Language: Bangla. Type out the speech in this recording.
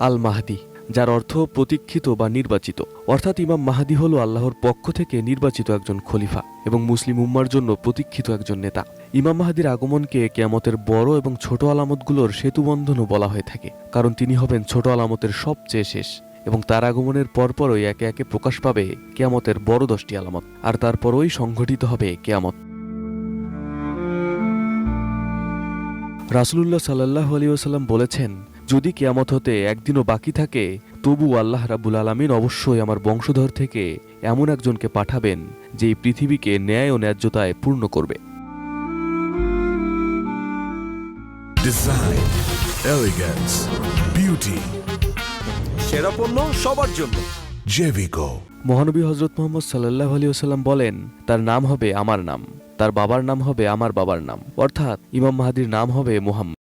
আল মাহদি, যার অর্থ প্রতীক্ষিত বা নির্বাচিত। অর্থাৎ ইমাম মাহদি হল আল্লাহর পক্ষ থেকে নির্বাচিত একজন খলিফা এবং মুসলিম উম্মার জন্য প্রতীক্ষিত একজন নেতা। ইমাম মাহদির আগমনকে কিয়ামতের বড় এবং ছোট আলামতগুলোর সেতুবন্ধনও বলা হয়ে থাকে, কারণ তিনি হবেন ছোট আলামতের সবচেয়ে শেষ এবং তার আগমনের পরপরই একে একে প্রকাশ পাবে কিয়ামতের বড় 10টি আলামত, আর তারপরই সংঘটিত হবে কিয়ামত। রাসূলুল্লাহ সাল্লাল্লাহু আলাইহি ওয়াসাল্লাম বলেছেন, যদি কিয়ামত হতে একদিনও বাকি থাকে, তবু আল্লাহ রাব্বুল আলামিন অবশ্যই আমার বংশধর থেকে এমন একজনকে পাঠাবেন যে এই পৃথিবীকে ন্যায় ও ন্যায্যতায় পূর্ণ করবে। ডিজাইন, এলিগেন্স, বিউটি, সেরা পণ্য সবার জন্য। জেভিকো। মহানবী হযরত মুহাম্মদ সাল্লাল্লাহু আলাইহি ওয়াসাল্লাম বলেন, তার নাম হবে আমার নাম, তার বাবার নাম হবে আমার বাবার নাম, অর্থাৎ ইমাম মাহদির নাম হবে মুহাম্মদ।